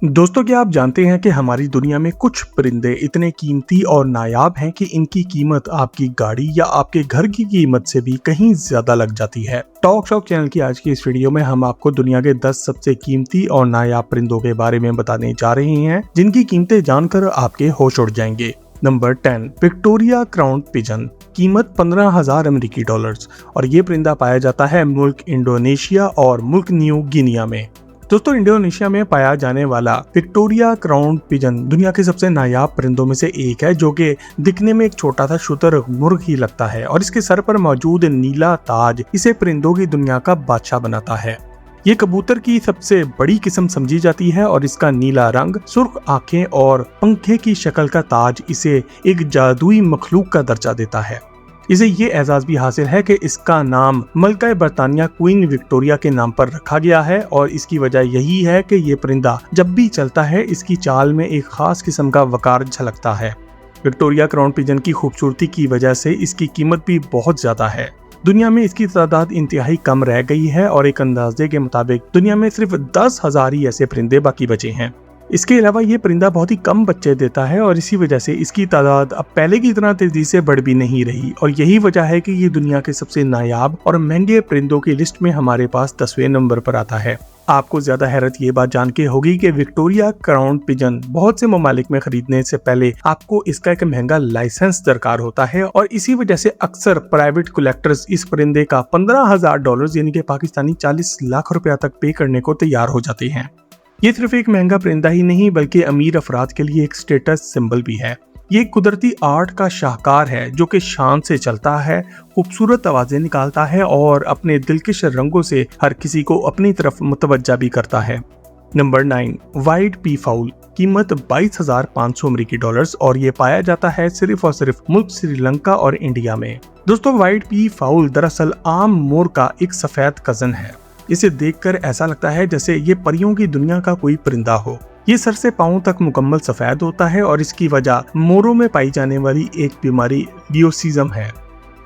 दोस्तों, क्या आप जानते हैं कि हमारी दुनिया में कुछ परिंदे इतने कीमती और नायाब हैं कि इनकी कीमत आपकी गाड़ी या आपके घर की कीमत से भी कहीं ज्यादा लग जाती है। टॉक शॉक चैनल की आज की इस वीडियो में हम आपको दुनिया के 10 सबसे कीमती और नायाब परिंदों के बारे में बताने जा रहे हैं, जिनकी कीमतें जानकर आपके होश उड़ जाएंगे। Number 10, Victoria crown pigeon. कीमत 15,000 अमेरिकी डॉलर्स और ये परिंदा पाया जाता है मुल्क इंडोनेशिया और मुल्क न्यू गिनिया में। दोस्तों, इंडोनेशिया में पाया जाने वाला विक्टोरिया क्राउन पिजन दुनिया के सबसे नायाब परिंदों में से एक है, जो कि दिखने में एक छोटा सा शुतुरमुर्ग ही लगता है और इसके सर पर मौजूद नीला ताज इसे परिंदों की दुनिया का बादशाह बनाता है। ये कबूतर की सबसे बड़ी किस्म समझी जाती है और इसका नीला रंग, सुर्ख आंखें और पंखे की शक्ल का ताज इसे एक जादुई मखलूक का दर्जा देता है। इसे ये एजाज भी हासिल है कि इसका नाम मलका बरतानिया क्वीन विक्टोरिया के नाम पर रखा गया है और इसकी वजह यही है कि ये परिंदा जब भी चलता है इसकी चाल में एक खास किस्म का वकार झलकता है। विक्टोरिया क्राउन पिजन की खूबसूरती की वजह से इसकी कीमत भी बहुत ज्यादा है। दुनिया में इसकी तादाद इंतहाई कम रह गई है और एक अंदाजे के मुताबिक दुनिया में सिर्फ 10,000 ही ऐसे परिंदे बाकी बचे हैं। इसके अलावा ये परिंदा बहुत ही कम बच्चे देता है और इसी वजह से इसकी तादाद अब पहले की तरह तेजी से बढ़ भी नहीं रही और यही वजह है कि ये दुनिया के सबसे नायाब और महंगे परिंदों की लिस्ट में हमारे पास 10वें नंबर पर आता है। आपको ज्यादा हैरत ये बात जान के होगी कि विक्टोरिया क्राउन पिजन बहुत से ममालिक में खरीदने से पहले आपको इसका एक महंगा लाइसेंस दरकार होता है और इसी वजह से अक्सर प्राइवेट कलेक्टर्स इस परिंदे का $15,000 यानी कि पाकिस्तानी 40 लाख रुपया तक पे करने को तैयार हो जाते हैं। ये सिर्फ एक महंगा परिंदा ही नहीं बल्कि अमीर अफराद के लिए एक स्टेटस सिंबल भी है। ये कुदरती आर्ट का शाहकार है जो कि शान से चलता है, खूबसूरत आवाजें निकालता है और अपने दिलकश रंगों से हर किसी को अपनी तरफ मुतवज्जा भी करता है। Number 9, white P foul. कीमत 22,500 अमेरिकी डॉलर्स और ये पाया जाता है सिर्फ और सिर्फ मुल्क श्रीलंका और इंडिया में। दोस्तों, व्हाइट पी फाउल दरअसल आम मोर का एक सफेद कजन है। इसे देखकर ऐसा लगता है जैसे ये परियों की दुनिया का कोई परिंदा हो। ये सर से पांव तक मुकम्मल सफेद होता है और इसकी वजह मोरों में पाई जाने वाली एक बीमारी लियोसिज्म है।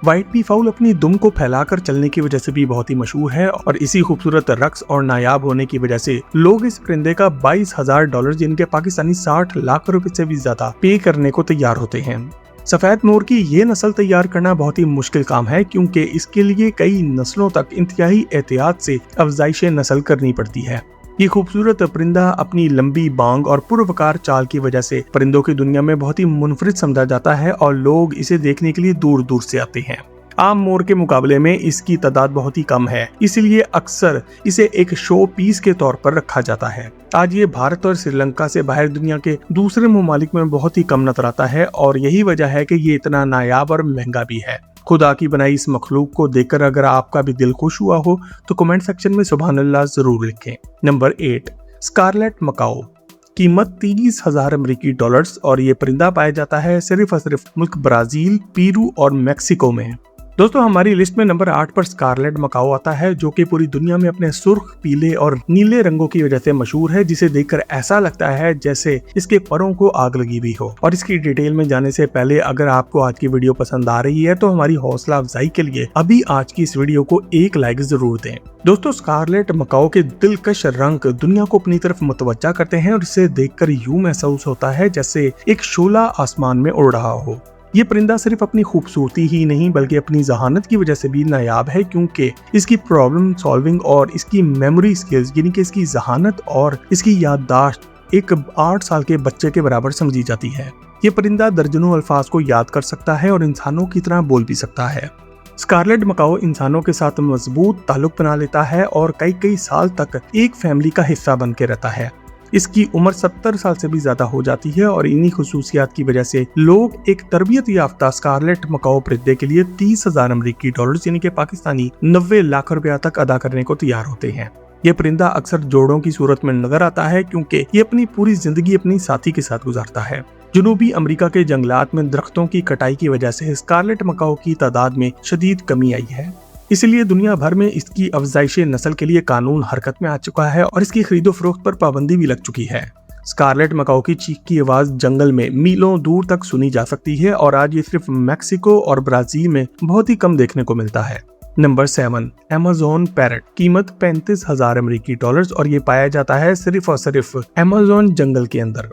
व्हाइट पी फाउल अपनी दुम को फैलाकर चलने की वजह से भी बहुत ही मशहूर है और इसी खूबसूरत रक्स और नायाब होने की वजह से लोग इस परिंदे का $22,000 जिनके पाकिस्तानी 60 लाख रुपए से भी ज्यादा पे करने को तैयार होते हैं। सफेद मोर की ये नस्ल तैयार करना बहुत ही मुश्किल काम है क्योंकि इसके लिए कई नस्लों तक इंतहाई एहतियात से अफजाइश नस्ल करनी पड़ती है। ये खूबसूरत परिंदा अपनी लंबी बांग और पुरवकार चाल की वजह से परिंदों की दुनिया में बहुत ही मुनफरिद समझा जाता है और लोग इसे देखने के लिए दूर दूर से आते हैं। आम मोर के मुकाबले में इसकी तादाद बहुत ही कम है, इसलिए अक्सर इसे एक शो पीस के तौर पर रखा जाता है। आज ये भारत और श्रीलंका से बाहर दुनिया के दूसरे ममालिक में बहुत ही कम नजर आता है और यही वजह है कि ये इतना नायाब और महंगा भी है। खुदा की बनाई इस मखलूक को देखकर अगर आपका भी दिल खुश हुआ हो तो कमेंट सेक्शन में सुभान अल्लाह जरूर लिखें। Number 8, scarlet Macau. कीमत 30,000 अमेरिकी डॉलर्स और ये परिंदा पाया जाता है सिर्फ और सिर्फ मुल्क ब्राजील, पेरू और मैक्सिको में। दोस्तों, हमारी लिस्ट में नंबर 8 पर स्कारलेट मकाओ आता है जो कि पूरी दुनिया में अपने सुर्ख, पीले और नीले रंगों की वजह से मशहूर है, जिसे देखकर ऐसा लगता है जैसे इसके परों को आग लगी हुई हो। और इसकी डिटेल में जाने से पहले अगर आपको आज की वीडियो पसंद आ रही है तो हमारी हौसला अफजाई के लिए अभी आज की इस वीडियो को एक लाइक जरूर दें। दोस्तों, स्कारलेट मकाओ के दिलकश रंग दुनिया को अपनी तरफ मुतवज्जा करते हैं और इसे देखकर यूं महसूस होता है जैसे एक शोला आसमान में उड़ रहा हो। ये परिंदा सिर्फ अपनी खूबसूरती ही नहीं बल्कि अपनी जहानत की वजह से भी नायाब है क्योंकि इसकी प्रॉब्लम सॉल्विंग और इसकी मेमोरी स्किल्स यानी कि इसकी जहानत और इसकी याददाश्त एक 8 साल के बच्चे के बराबर समझी जाती है। ये परिंदा दर्जनों अल्फाज को याद कर सकता है और इंसानों की तरह बोल भी सकता है। स्कारलेट मकाओ इंसानों के साथ मजबूत ताल्लुक बना लेता है और कई कई साल तक एक फैमिली का हिस्सा बन के रहता है। इसकी उम्र 70 साल से भी ज्यादा हो जाती है और इन्हीं खुसूसियात की वजह से लोग एक तरबियत याफ्ता स्कारलेट मकाओ परिंदे के लिए 30,000 अमेरिकी डॉलर्स यानी कि पाकिस्तानी 90 लाख रुपया तक अदा करने को तैयार होते हैं। ये परिंदा अक्सर जोड़ों की सूरत में नजर आता है क्योंकि ये अपनी पूरी जिंदगी अपनी साथी के साथ गुजारता है। जनूबी अमेरिका के जंगलात में दरख्तों की कटाई की वजह से स्कारलेट मकाओ की तादाद में शदीद कमी आई है, इसलिए दुनिया भर में इसकी अफजाइश नस्ल के लिए कानून हरकत में आ चुका है और इसकी खरीदो फरोख्त पर पाबंदी भी लग चुकी है। स्कारलेट मकाओ की चीख की आवाज जंगल में मीलों दूर तक सुनी जा सकती है और आज ये सिर्फ मैक्सिको और ब्राजील में बहुत ही कम देखने को मिलता है। नंबर 7, Amazon पैरट, कीमत 35,000 अमेरिकी डॉलर्स और ये पाया जाता है सिर्फ और सिर्फ अमेज़न जंगल के अंदर।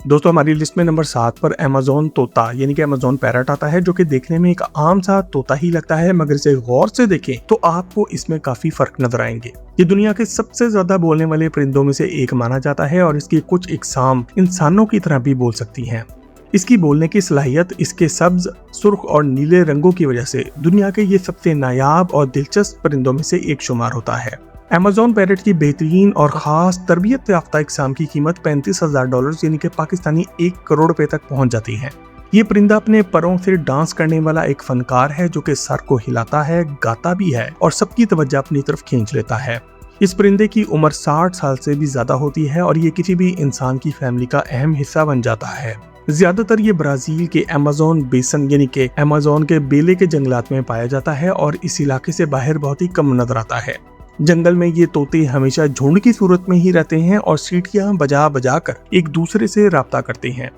दोस्तों हमारी लिस्ट में नंबर 7 पर Amazon तोता यानी कि Amazon पैरट आता है, जो कि देखने में एक आम सा तोता ही लगता है, मगर इसे गौर से देखें तो आपको इसमें काफी फर्क नजर आएंगे। ये दुनिया के सबसे ज्यादा बोलने वाले परिंदों में से एक माना जाता है और इसकी कुछ इकसाम इंसानों की तरह भी बोल सकती हैं। इसकी बोलने की सलाहियत इसके सब्ज, सुर्ख और नीले रंगों की वजह से दुनिया के ये सबसे नायाब और दिलचस्प परिंदों में से एक शुमार होता है। Amazon पैरट की बेहतरीन और खास तरबियत याफ्ता इकसाम की कीमत 35,000 डॉलर यानी कि पाकिस्तानी 1 करोड़ रुपए तक पहुंच जाती है। ये परिंदा अपने परों से डांस करने वाला एक फनकार है, जो कि सर को हिलाता है, गाता भी है और सबकी तवज्जो अपनी तरफ खींच लेता है। इस परिंदे की उम्र 60 साल से भी ज्यादा होती है और ये किसी भी इंसान की फैमिली का अहम हिस्सा बन जाता है। ज्यादातर ये ब्राजील के अमेज़न बेसन यानी कि अमेज़न के बेले के जंगलात में पाया जाता है और इस इलाके से बाहर बहुत ही कम नजर आता है। जंगल में ये तोते हमेशा झुंड की सूरत में ही रहते हैं और सीटियां बजा बजा कर एक दूसरे से राब्ता करते हैं।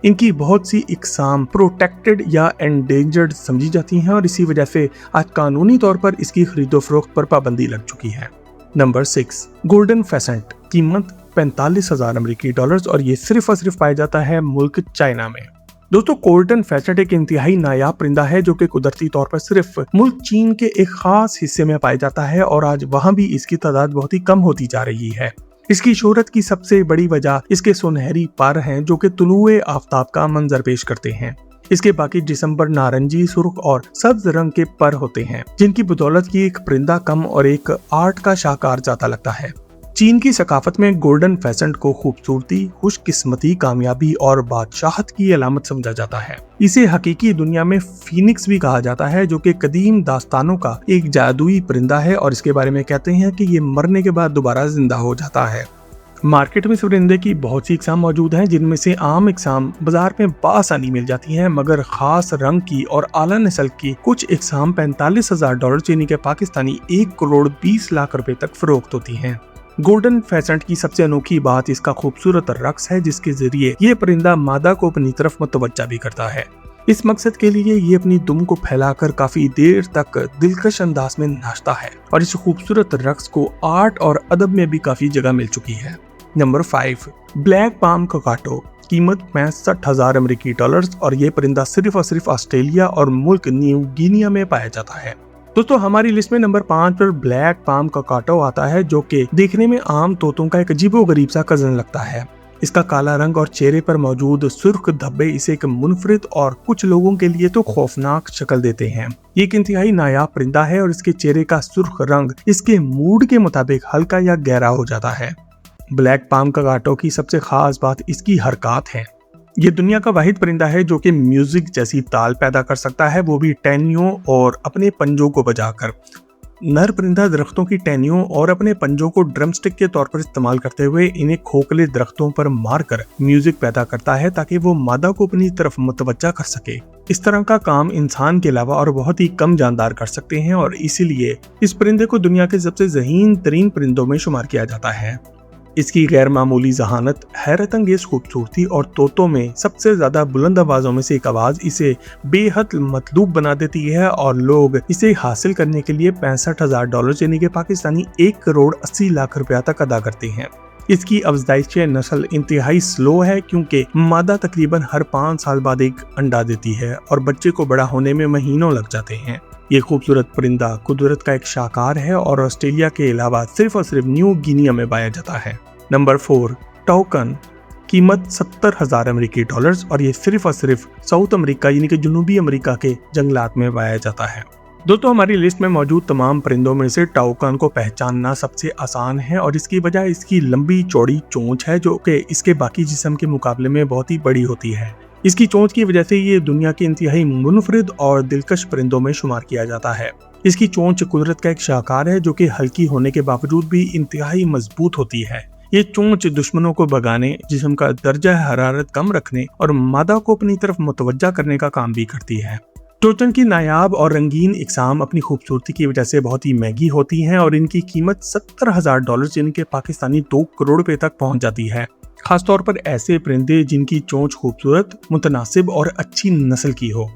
इनकी बहुत सी इकसाम प्रोटेक्टेड या एंडेंजर्ड समझी जाती हैं और इसी वजह से आज कानूनी तौर पर इसकी खरीदो फरोख्त पर पाबंदी लग चुकी है। नंबर 6, गोल्डन फेसेंट, कीमत 45,000 अमेरिकी डॉलर्स और ये सिर्फ और सिर्फ पाया जाता है मुल्क चाइना में। दोस्तों गोल्डन फेसेंट एक इंतहाई नायाब परिंदा है, जो कि कुदरती तौर पर सिर्फ मुल्क चीन के एक खास हिस्से में पाया जाता है और आज वहां भी इसकी तादाद बहुत ही कम होती जा रही है। इसकी शोहरत की सबसे बड़ी वजह इसके सुनहरी पर हैं, जो कि तुलुए आफताब का मंजर पेश करते हैं। इसके बाकी जिस्म पर नारंगी, सुर्ख और सब्ज रंग के पर होते हैं, जिनकी बदौलत ये एक परिंदा कम और एक आर्ट का शाहकार जाता लगता है। चीन की सकाफत में गोल्डन फेसेंट को खूबसूरती, खुशकिस्मती, कामयाबी और बादशाहत की अलामत समझा जाता है। इसे हकीकी दुनिया में फीनिक्स भी कहा जाता है, जो कि कदीम दास्तानों का एक जादुई परिंदा है और इसके बारे में कहते हैं कि ये मरने के बाद दोबारा जिंदा हो जाता है। मार्केट में इस परिंदे की बहुत सी इकसाम मौजूद हैं, जिनमें से आम इकसाम बाजार में बासानी मिल जाती हैं, मगर खास रंग की और आला नस्ल की कुछ इकसाम 45,000 डॉलर यानी कि पाकिस्तानी 1 करोड़ 20 लाख रुपए तक फरोख्त होती हैं। गोल्डन फेसेंट की सबसे अनोखी बात इसका खूबसूरत रक्स है, जिसके जरिए ये परिंदा मादा को अपनी तरफ मुतवज्जा भी करता है। इस मकसद के लिए ये अपनी दुम को फैलाकर काफी देर तक दिलकश अंदाज में नाचता है और इस खूबसूरत रक्स को आर्ट और अदब में भी काफी जगह मिल चुकी है। नंबर 5, ब्लैक पाम कोकाटो, कीमत 65,000 अमेरिकी डॉलर्स और ये परिंदा सिर्फ और सिर्फ ऑस्ट्रेलिया और मुल्क न्यू गिनिया में पाया जाता है। दोस्तों हमारी लिस्ट में नंबर 5 पर ब्लैक पाम कोकाटो आता है, जो कि देखने में आम तोतों का एक अजीबोगरीब सा कजन लगता है। इसका काला रंग और चेहरे पर मौजूद सुर्ख धब्बे इसे एक मुनफरिद और कुछ लोगों के लिए तो खौफनाक शक्ल देते हैं। ये एक इंतहाई नायाब परिंदा है और इसके चेहरे का सुर्ख रंग इसके मूड के मुताबिक हल्का या गहरा हो जाता है। ब्लैक पाम कोकाटो की सबसे खास बात इसकी हरकत है। ये दुनिया का वाहिद परिंदा है जो कि म्यूजिक जैसी ताल पैदा कर सकता है, वो भी टहनियों और अपने पंजों को बजाकर। नर परिंदा दरख्तों की टहनियों और अपने पंजों को ड्रमस्टिक के तौर पर इस्तेमाल करते हुए इन्हें खोखले दरख्तों पर मारकर म्यूजिक पैदा करता है, ताकि वो मादा को अपनी तरफ मुतवज्जा कर सके। इस तरह का काम इंसान के अलावा और बहुत ही कम जानदार कर सकते हैं और इसीलिए इस परिंदे को दुनिया के सबसे ज़हीन तरीन परिंदों में शुमार किया जाता है। इसकी गैर मामूली जहानत, हैरत अंगेज खूबसूरती और तोतों में सबसे ज्यादा बुलंद आवाजों में से एक आवाज इसे बेहद मतलूब बना देती है और लोग इसे हासिल करने के लिए 65,000 डॉलर यानी कि पाकिस्तानी 1 करोड़ 80 लाख रुपया तक अदा करते हैं। इसकी अफजाइश नस्ल इंतहाई स्लो है, क्योंकि मादा तकरीबन हर 5 साल बाद एक अंडा देती है और बच्चे को बड़ा होने में महीनों लग जाते हैं। ये खूबसूरत परिंदा कुदरत का एक शाहकार है और ऑस्ट्रेलिया के अलावा सिर्फ और सिर्फ न्यू गिनिया में पाया जाता है। नंबर 4, टोकन, कीमत 70,000 अमेरिकी डॉलर्स और ये सिर्फ और सिर्फ साउथ अमेरिका यानी कि जनूबी अमेरिका के जंगलात में पाया जाता है। दोस्तों हमारी लिस्ट में मौजूद तमाम परिंदों में से टोकन को पहचानना सबसे आसान है और इसकी वजह इसकी लंबी चौड़ी चोंच है, जो कि इसके बाकी जिस्म के मुकाबले में बहुत ही बड़ी होती है। इसकी चोंच की वजह से ये दुनिया के इंतहाई मुनफरिद और दिलकश परिंदों में शुमार किया जाता है। इसकी चोंच कुदरत का एक शाहकार है, जो कि हल्की होने के बावजूद भी इंतहाई मजबूत होती है। ये चोंच दुश्मनों को भगाने, जिस्म का दर्जा हरारत कम रखने और मादा को अपनी तरफ मुतवज्जा करने का काम भी करती है। टोकन की नायाब और रंगीन इकसाम अपनी खूबसूरती की वजह से बहुत ही महंगी होती हैं और इनकी कीमत 70,000 डॉलर यानी कि पाकिस्तानी 2 करोड़ रुपए तक पहुंच जाती है। खासतौर पर ऐसे परिंदे जिनकी चोंच खूबसूरत, मुतनासिब और अच्छी नस्ल की हो।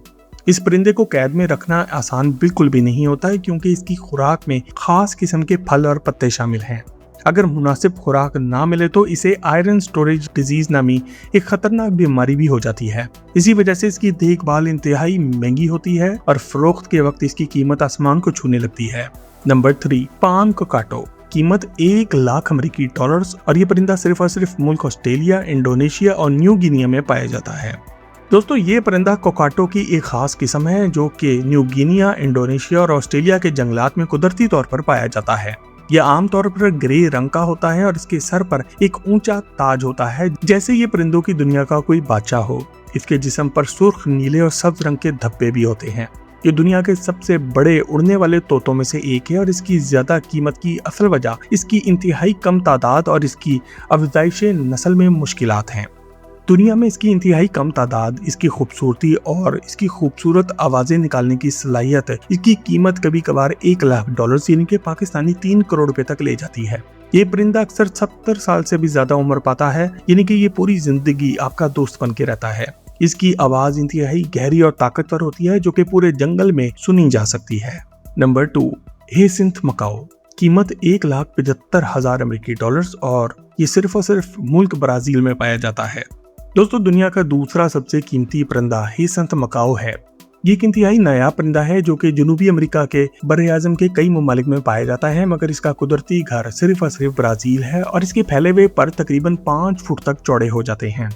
इस परिंदे को कैद में रखना आसान बिल्कुल भी नहीं होता है, क्योंकि इसकी खुराक में खास किस्म के फल और पत्ते शामिल हैं। अगर मुनासिब खुराक ना मिले तो इसे आयरन स्टोरेज डिजीज नामी एक खतरनाक बीमारी भी हो जाती है। इसी वजह से इसकी देखभाल इंतहाई महंगी होती है और फरोख्त के वक्त इसकी कीमत आसमान को छूने लगती है। Number 3, palm cockatoo. कीमत 1 लाख अमेरिकी डॉलर्स और ये परिंदा सिर्फ और सिर्फ मुल्क ऑस्ट्रेलिया, इंडोनेशिया और न्यू गिनिया में पाया जाता है। दोस्तों, ये परिंदा कोकाटो की एक खास किस्म है जो कि न्यू गिनिया, इंडोनेशिया और ऑस्ट्रेलिया के जंगलात में कुदरती तौर पर पाया जाता है। यह आमतौर पर ग्रे रंग का होता है और इसके सर पर एक ऊंचा ताज होता है, जैसे ये परिंदों की दुनिया का कोई बादशाह हो। इसके जिस्म पर सुर्ख, नीले और सब्ज रंग के धब्बे भी होते हैं। ये दुनिया के सबसे बड़े उड़ने वाले तोतों में से एक है और इसकी ज्यादा कीमत की असल वजह इसकी इंतहाई कम तादाद और इसकी अफजाइश नस्ल में मुश्किलात हैं। दुनिया में इसकी इंतहाई कम तादाद, इसकी खूबसूरती और इसकी खूबसूरत आवाजें निकालने की सलाहियत इसकी कीमत कभी कभार 1 लाख डॉलर यानी कि पाकिस्तानी 3 करोड़ रुपए तक ले जाती है। ये परिंदा अक्सर 70 साल से भी ज्यादा उम्र पाता है, यानी कि ये पूरी जिंदगी आपका दोस्त बन के रहता है। इसकी आवाज इंतहाई गहरी और ताकतवर होती है जो कि पूरे जंगल में सुनी जा सकती है। Number 2, hyacinth macaw. कीमत 1,75,000 अमेरिकी डॉलर्स और ये सिर्फ और सिर्फ मुल्क ब्राजील में पाया जाता है। दोस्तों, दुनिया का दूसरा सबसे कीमती परिंदा हेसिंथ मकाओ है। ये एक इंतहाई नया परिंदा है जो कि जनूबी अमेरिका के बर्र-ए-आज़म के कई ममालिक में पाया जाता है, मगर इसका कुदरती घर सिर्फ और सिर्फ ब्राजील है और इसके फैले हुए पर तकरीबन 5 फुट तक चौड़े हो जाते हैं।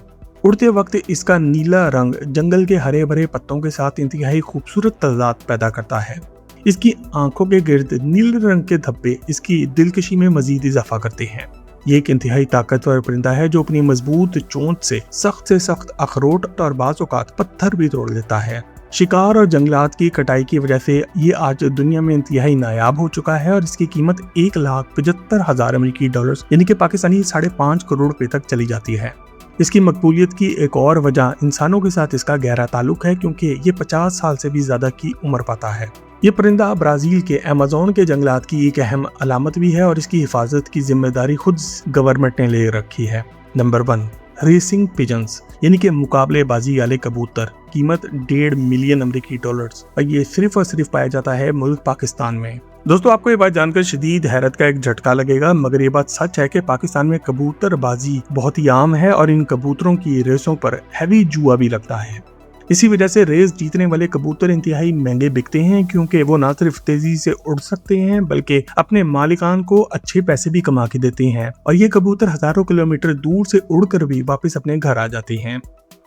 उड़ते वक्त इसका नीला रंग जंगल के हरे भरे पत्तों के साथ इंतहाई खूबसूरत तज़ाद पैदा करता है। इसकी आंखों के गिर्द नीले रंग के धब्बे इसकी दिलकशी में मजीद इजाफा करते हैं। ये एक इंतहाई ताकतवर परिंदा है जो अपनी मजबूत चोंच से सख्त अखरोट और बाज़ औक़ात पत्थर भी तोड़ लेता है। शिकार और जंगलात की कटाई की वजह से ये आज दुनिया में इंतहाई नायाब हो चुका है और इसकी कीमत 1,75,000 अमेरिकी डॉलर्स यानी कि पाकिस्तानी 5.5 करोड़ रुपए तक चली जाती है। इसकी मकबूलियत की एक और वजह इंसानों के साथ इसका गहरा ताल्लुक है, क्योंकि ये 50 साल से भी ज्यादा की उम्र पाता है। ये परिंदा ब्राजील के अमेज़न के जंगलात की एक अहम अलामत भी है और इसकी हिफाजत की जिम्मेदारी खुद गवर्नमेंट ने ले रखी है। नंबर 1, रेसिंग पिजन्स यानी कि मुकाबलेबाजी वाले कबूतर। कीमत 1.5 मिलियन अमेरिकी डॉलर्स और ये सिर्फ और सिर्फ पाया जाता है मुल्क पाकिस्तान में। दोस्तों, आपको ये बात जानकर शदीद हैरत का एक झटका लगेगा, मगर ये बात सच है कि पाकिस्तान में कबूतरबाजी बहुत ही आम है और इन कबूतरों की रेसों पर हैवी जुआ भी लगता है। इसी वजह से रेस जीतने वाले कबूतर इंतहाई महंगे बिकते हैं, क्योंकि वो ना सिर्फ तेजी से उड़ सकते हैं बल्कि अपने मालिकान को अच्छे पैसे भी कमा के देते हैं और ये कबूतर हजारों किलोमीटर दूर से उड़कर भी वापस अपने घर आ जाते हैं।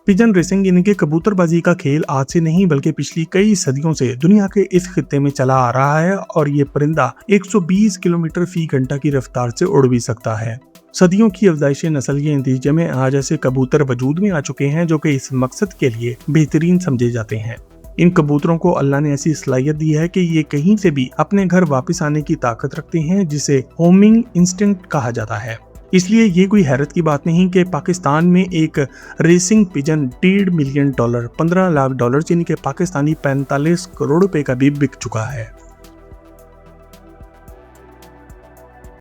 पिजन रेसिंग यानी कि कबूतरबाजी का खेल आज से नहीं बल्कि पिछली कई सदियों से दुनिया के इस खित्ते में चला आ रहा है और ये परिंदा 120 किलोमीटर फी घंटा की रफ्तार से उड़ भी सकता है। सदियों की अफजाइश नस्ल के नतीजे में आज ऐसे कबूतर वजूद में आ चुके हैं जो कि इस मकसद के लिए बेहतरीन समझे जाते हैं। इन कबूतरों को अल्लाह ने ऐसी सलाहियत दी है कि ये कहीं से भी अपने घर वापस आने की ताकत रखते हैं, जिसे होमिंग इंस्टिंक्ट कहा जाता है। इसलिए ये कोई हैरत की बात नहीं कि पाकिस्तान में एक racing pigeon 1.5 million dollar 15 lakh dollar यानी कि पाकिस्तानी 45 करोड़ रुपए का भी बिक चुका है।